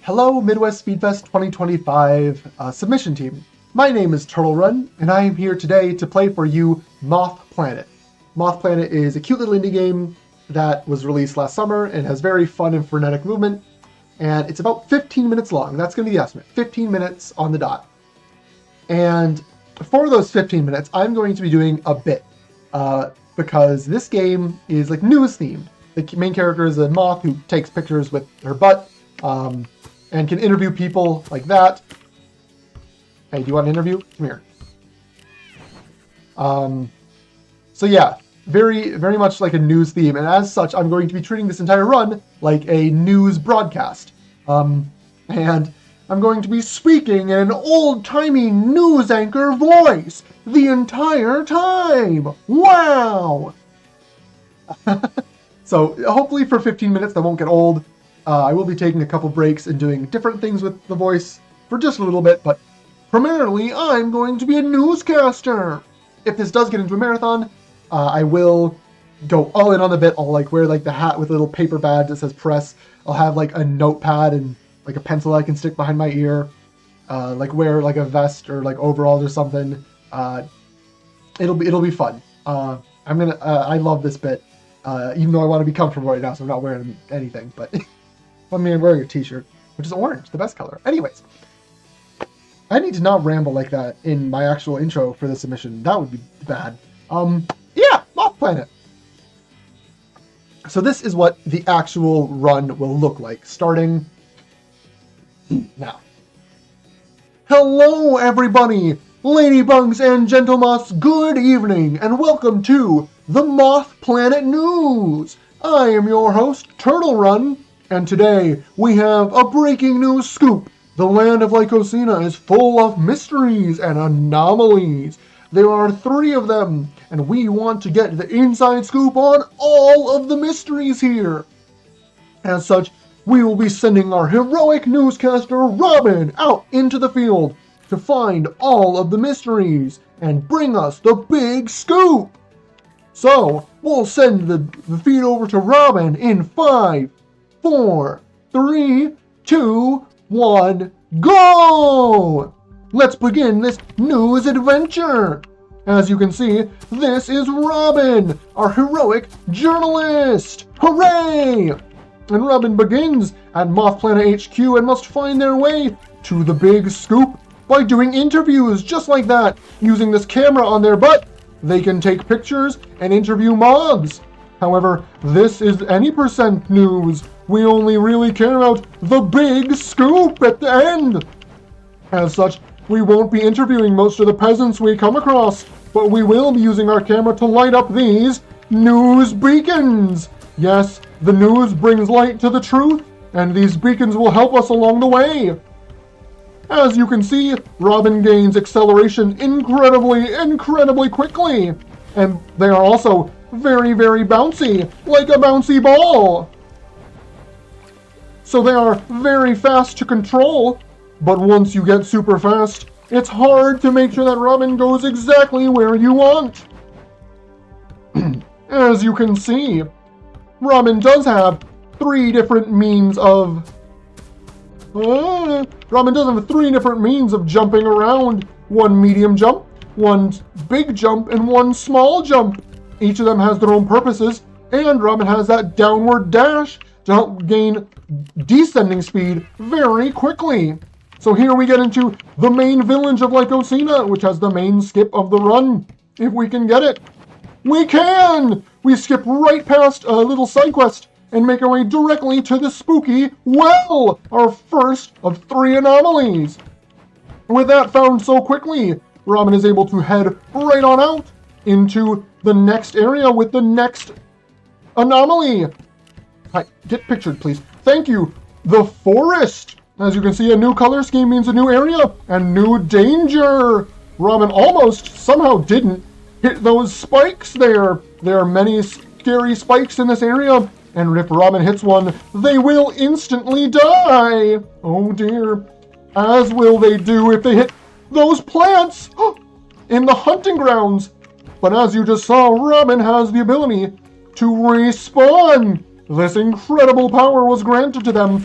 Hello, Midwest Speedfest 2025 submission team. My name is Turtle Run, and I am here today to play for you Moth Planet. Moth Planet is a cute little indie game that was released last summer and has very fun and frenetic movement, and it's about 15 minutes long. That's going to be the estimate, 15 minutes on the dot. And for those 15 minutes, I'm going to be doing a bit, because this game is like news themed. The main character is a moth who takes pictures with her butt, and can interview people like that. Hey, do you want an interview? Come here. So yeah, very much like a news theme, and as such, I'm going to be treating this entire run like a news broadcast. And I'm going to be speaking in an old-timey news anchor voice the entire time. Wow! So hopefully for 15 minutes that won't get old. I will be taking a couple breaks and doing different things with the voice for just a little bit, but primarily I'm going to be a newscaster. If this does get into a marathon, I will go all in on the bit. I'll like wear like the hat with a little paper badge that says press. I'll have like a notepad and like a pencil I can stick behind my ear. Like wear like a vest or like overalls or something. It'll be fun. I love this bit. Even though I want to be comfortable right now, so I'm not wearing anything, but I'm wearing a t-shirt, which is orange, the best color. Anyways, I need to not ramble like that in my actual intro for the submission. That would be bad. Yeah, Moth Planet. So this is what the actual run will look like, starting now. Hello, everybody! Ladybugs and gentlemoths, good evening, and welcome to the Moth Planet News. I am your host, Turtle Run, and today we have a breaking news scoop. The land of Lycosina is full of mysteries and anomalies. There are 3 of them, and we want to get the inside scoop on all of the mysteries here. As such, we will be sending our heroic newscaster Robin out into the field to find all of the mysteries and bring us the big scoop. So, we'll send the feed over to Robin in 5, 4, 3, 2, 1, go! Let's begin this news adventure. As you can see, this is Robin, our heroic journalist. Hooray! And Robin begins at Moth Planet HQ and must find their way to the big scoop by doing interviews just like that, using this camera on their butt. They can take pictures and interview moths. However, this is any % news. We only really care about the big scoop at the end. As such, we won't be interviewing most of the peasants we come across, but we will be using our camera to light up these news beacons. Yes, the news brings light to the truth, and these beacons will help us along the way. As you can see, Robin gains acceleration incredibly quickly. And they are also very bouncy, like a bouncy ball. So they are very fast to control, but once you get super fast, it's hard to make sure that Robin goes exactly where you want. As you can see, Robin does have 3 different means of jumping around. 1 medium jump, 1 big jump, and 1 small jump. Each of them has their own purposes, and Robin has that downward dash to help gain descending speed very quickly. So here we get into the main village of Lycosina, which has the main skip of the run. If we can get it. We can! We skip right past a little side quest and make our way directly to the spooky well, our first of 3 anomalies. With that found so quickly, Robin is able to head right on out into the next area with the next anomaly. Hi, get pictured, please. Thank you. The forest. As you can see, a new color scheme means a new area and new danger. Robin almost somehow didn't hit those spikes there. There are many scary spikes in this area, and if Robin hits one, they will instantly die. Oh dear. As will they do if they hit those plants in the hunting grounds. But as you just saw, Robin has the ability to respawn. This incredible power was granted to them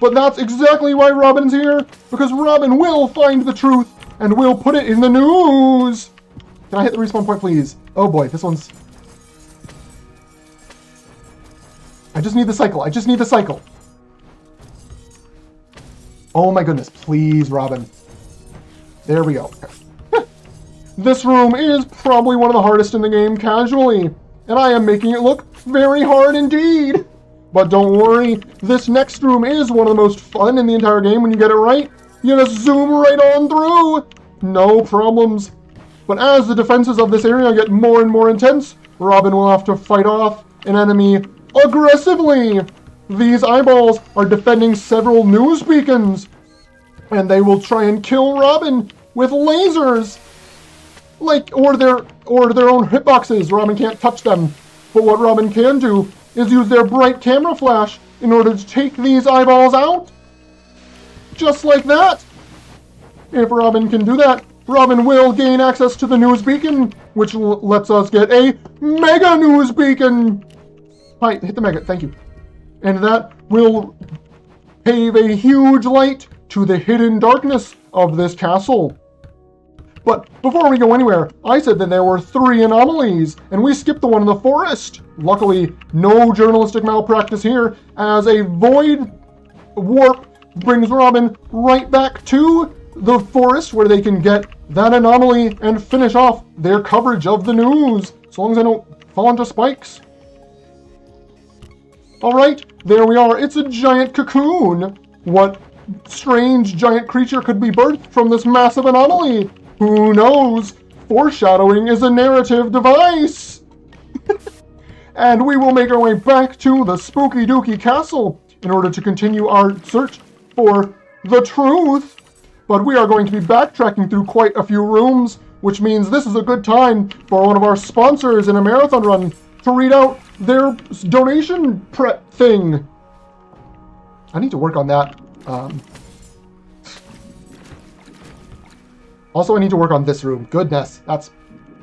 But that's exactly why Robin's here, because Robin will find the truth and will put it in the news. Can I hit the respawn point, please? Oh boy, this one's... I just need the cycle. I just need the cycle. Oh my goodness, please, Robin. There we go. Okay. This room is probably one of the hardest in the game casually, and I am making it look very hard indeed. But don't worry, this next room is one of the most fun in the entire game when you get it right. You just zoom right on through. No problems. But as the defenses of this area get more and more intense, Robin will have to fight off an enemy aggressively. These eyeballs are defending several news beacons, and they will try and kill Robin with lasers. Or their own hitboxes. Robin can't touch them. But what Robin can do is use their bright camera flash in order to take these eyeballs out. Just like that. If Robin can do that, Robin will gain access to the news beacon, which lets us get a mega news beacon. Hi, hit the mega, thank you. And that will pave a huge light to the hidden darkness of this castle. But before we go anywhere, I said that there were 3 anomalies, and we skipped the one in the forest. Luckily, no journalistic malpractice here, as a void warp brings Robin right back to the forest where they can get that anomaly and finish off their coverage of the news, as long as I don't fall into spikes. Alright, there we are. It's a giant cocoon. What strange giant creature could be birthed from this massive anomaly? Who knows? Foreshadowing is a narrative device. And we will make our way back to the Spooky Dooky Castle in order to continue our search for the truth. But we are going to be backtracking through quite a few rooms, which means this is a good time for one of our sponsors in a marathon run to read out their donation prep thing. I need to work on that. Also, I need to work on this room. Goodness, that's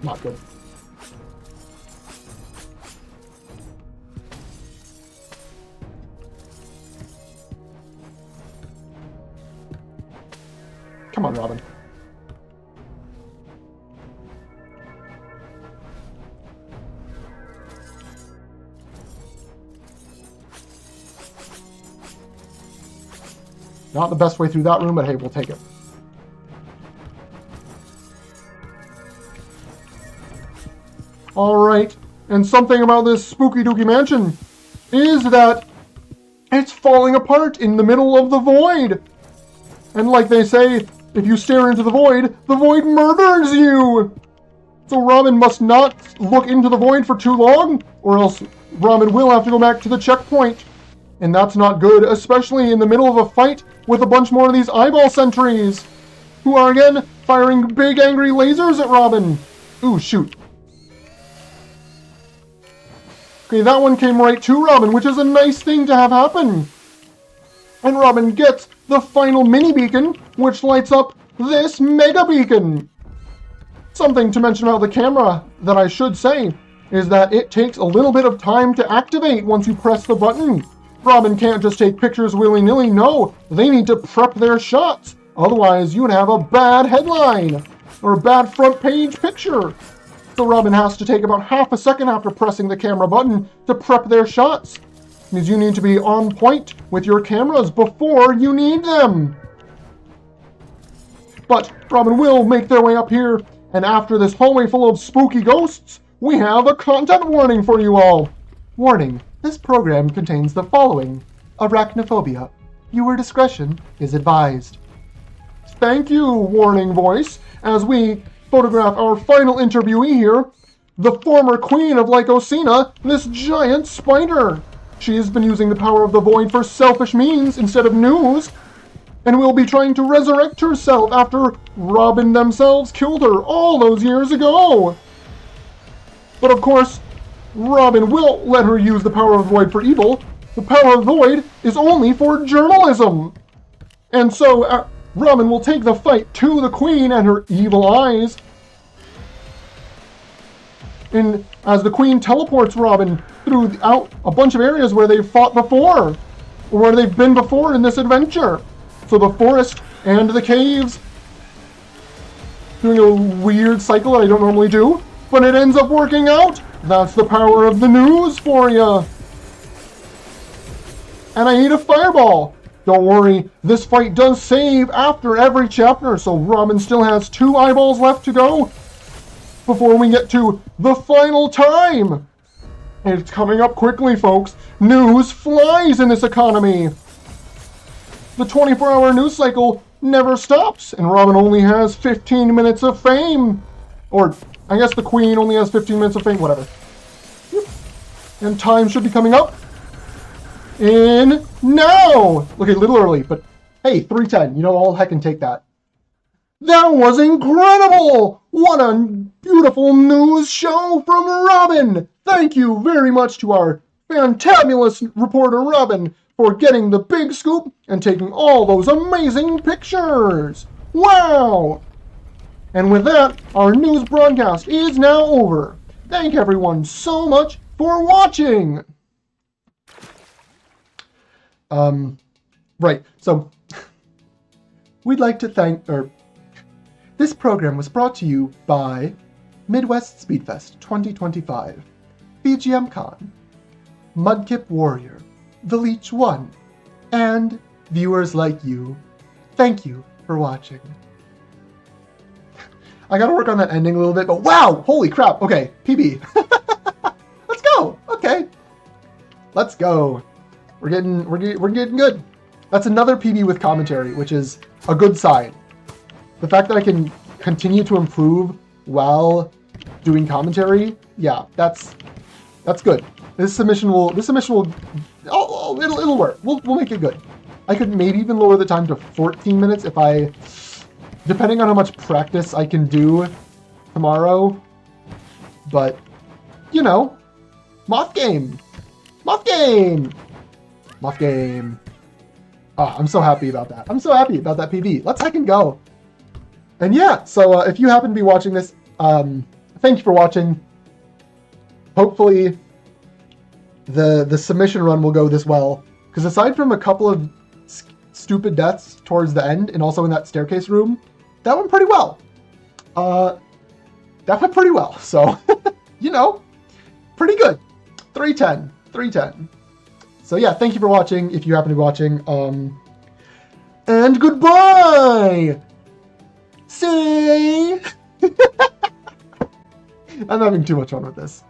not good. Come on, Robin. Not the best way through that room, but hey, we'll take it. Alright, and something about this Spooky Dooky Mansion is that it's falling apart in the middle of the void. And like they say, if you stare into the void murders you! So Robin must not look into the void for too long, or else Robin will have to go back to the checkpoint. And that's not good, especially in the middle of a fight with a bunch more of these eyeball sentries, who are again firing big angry lasers at Robin. Ooh, shoot. Okay, that one came right to Robin, which is a nice thing to have happen. And Robin gets the final mini beacon, which lights up this mega beacon. Something to mention about the camera that I should say is that it takes a little bit of time to activate once you press the button. Robin can't just take pictures willy-nilly, no, they need to prep their shots. Otherwise, you'd have a bad headline or a bad front page picture. So Robin has to take about half a second after pressing the camera button to prep their shots. It means you need to be on point with your cameras before you need them. But Robin will make their way up here, and after this hallway full of spooky ghosts, we have a content warning for you all. Warning, this program contains the following: arachnophobia. Viewer discretion is advised. Thank you, warning voice, as we photograph our final interviewee here, the former queen of Lycosina, this giant spider. She has been using the power of the void for selfish means instead of news, and will be trying to resurrect herself after Robin themselves killed her all those years ago. But of course, Robin will let her use the power of the void for evil. The power of the void is only for journalism. And so Robin will take the fight to the queen and her evil eyes. And as the queen teleports Robin throughout a bunch of areas where they've fought before, where they've been before in this adventure. So the forest and the caves. Doing a weird cycle that I don't normally do, but it ends up working out. That's the power of the news for you. And I need a fireball. Don't worry, this fight does save after every chapter, so Robin still has 2 eyeballs left to go before we get to the final time. It's coming up quickly, folks. News flies in this economy. The 24-hour news cycle never stops, and Robin only has 15 minutes of fame. Or, I guess the Queen only has 15 minutes of fame, whatever. And time should be coming up in now. Okay, a little early, but hey, 3:10. You know, I'll heckin' take that. That was incredible! What a beautiful news show from Robin! Thank you very much to our fantabulous reporter Robin for getting the big scoop and taking all those amazing pictures. Wow! And with that, our news broadcast is now over. Thank everyone so much for watching. Right, so we'd like to thank, this program was brought to you by Midwest Speedfest 2025, BGM Con, Mudkip Warrior, The Leech One, and viewers like you. Thank you for watching. I gotta work on that ending a little bit, but wow! Holy crap! Okay, PB. Let's go! Okay. Let's go. We're getting good. That's another PB with commentary, which is a good sign. The fact that I can continue to improve while doing commentary, yeah, that's good. This submission will it'll work. We'll make it good. I could maybe even lower the time to 14 minutes if I, depending on how much practice I can do tomorrow. But you know, Moth game. Oh, I'm so happy about that. I'm so happy about that PB. Let's heckin' go. And yeah, so if you happen to be watching this, thank you for watching. Hopefully the submission run will go this well, because aside from a couple of stupid deaths towards the end and also in that staircase room, that went pretty well. That went pretty well. So, you know, pretty good. 310. So yeah, thank you for watching if you happen to be watching. And goodbye! Say! I'm having too much fun with this.